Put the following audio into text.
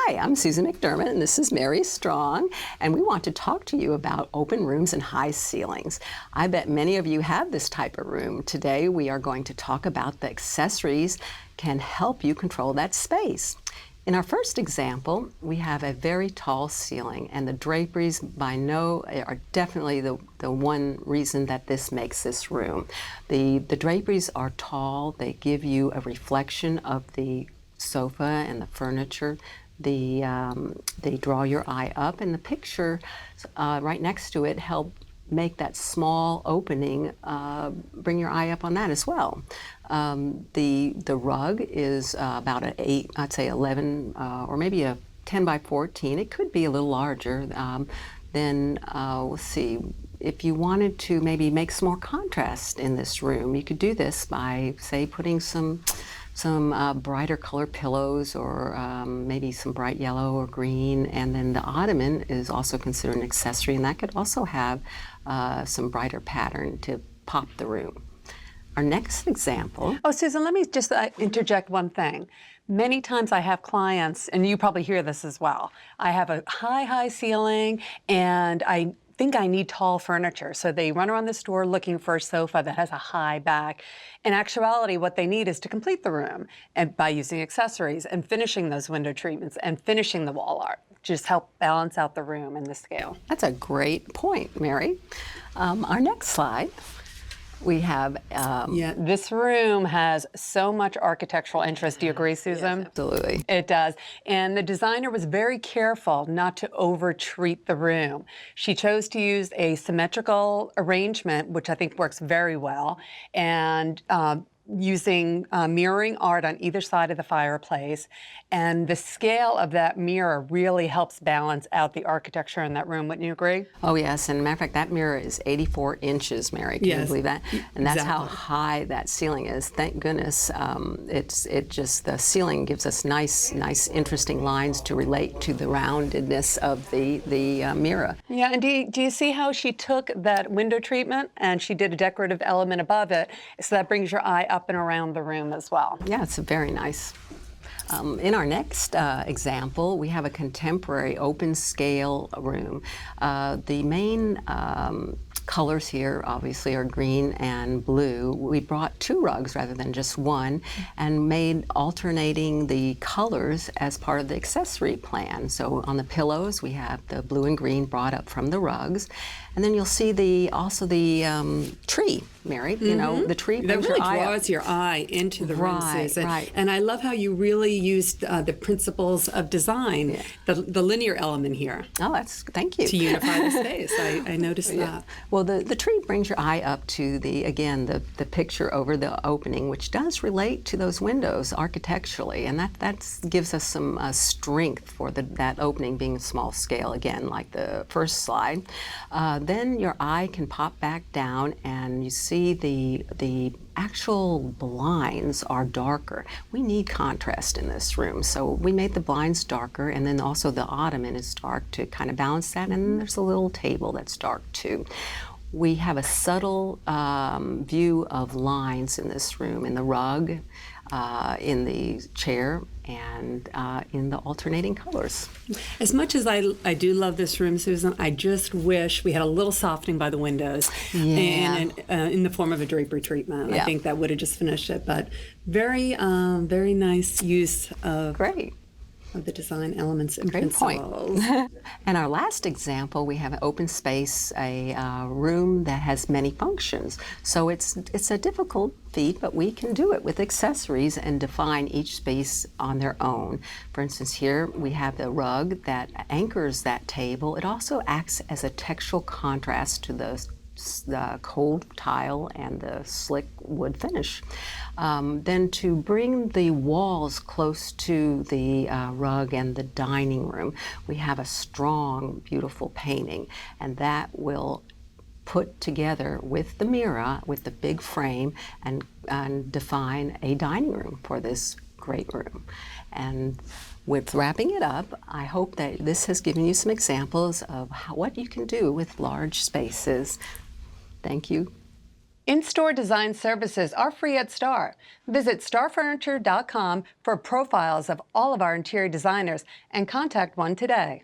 Hi, I'm Susan McDermott, and this is Mary Strong, and we want to talk to you about open rooms and high ceilings. I bet many of you have this type of room. Today we are going to talk about the accessories can help you control that space. In our first example, we have a very tall ceiling, and the draperies are definitely the one reason that this makes this room. The draperies are tall. They give you a reflection of the sofa and the furniture. They draw your eye up, and the picture right next to it help make that small opening bring your eye up on that as well. The rug is about an 8, I'd say 11, or maybe a 10 by 14. It could be a little larger. Then let's see. If you wanted to maybe make some more contrast in this room, you could do this by, say, putting some brighter color pillows, or maybe some bright yellow or green. And then the ottoman is also considered an accessory, and that could also have some brighter pattern to pop the room. Our next example. Oh, Susan, let me just interject one thing. Many times I have clients, and you probably hear this as well, I have a high ceiling, and I think I need tall furniture. So they run around the store looking for a sofa that has a high back. In actuality, what they need is to complete the room, and by using accessories and finishing those window treatments and finishing the wall art. Just help balance out the room and the scale. That's a great point, Mary. Our next slide. We have this room has so much architectural interest. Do you agree, Susan? Yes, absolutely. It does. And the designer was very careful not to over-treat the room. She chose to use a symmetrical arrangement, which I think works very well, and using mirroring art on either side of the fireplace. And the scale of that mirror really helps balance out the architecture in that room. Wouldn't you agree? Oh, yes. And matter of fact, that mirror is 84 inches, Mary. Can you believe that? And that's how high that ceiling is. Thank goodness. The ceiling gives us nice, interesting lines to relate to the roundedness of the mirror. Yeah, and do you see how she took that window treatment and she did a decorative element above it, so that brings your eye up and around the room as well? Yeah, it's very nice. In our next example, we have a contemporary open scale room. The main colors here obviously are green and blue. We brought 2 rugs rather than just one, and made alternating the colors as part of the accessory plan. So on the pillows we have the blue and green brought up from the rugs, and then you'll see also the tree, Mary. You know, the tree that really draws your eye into the room, Susan. Right. And I love how you really used the principles of design, the linear element here. Oh, thank you. To unify the space. I noticed that. Well, the tree brings your eye up to the picture over the opening, which does relate to those windows architecturally, and that gives us some strength for that opening being small scale, again, like the first slide. Then your eye can pop back down, and you see the actual blinds are darker. We need contrast in this room, so we made the blinds darker, and then also the ottoman is dark to kind of balance that, and then there's a little table that's dark too. We have a subtle view of lines in this room, in the rug, in the chair, and in the alternating colors. As much as I do love this room, Susan, I just wish we had a little softening by the windows, and in the form of a drapery treatment. I think that would have just finished it. But very nice use of the design elements and principles. And our last example, we have an open space, a room that has many functions. So it's a difficult feat, but we can do it with accessories and define each space on their own. For instance, here we have the rug that anchors that table. It also acts as a textural contrast to the cold tile and the slick wood finish. Then to bring the walls close to the rug and the dining room, we have a strong, beautiful painting, and that will put together with the mirror, with the big frame, and define a dining room for this great room. And with wrapping it up, I hope that this has given you some examples of what you can do with large spaces. Thank you. In-store design services are free at Star. Visit starfurniture.com for profiles of all of our interior designers and contact one today.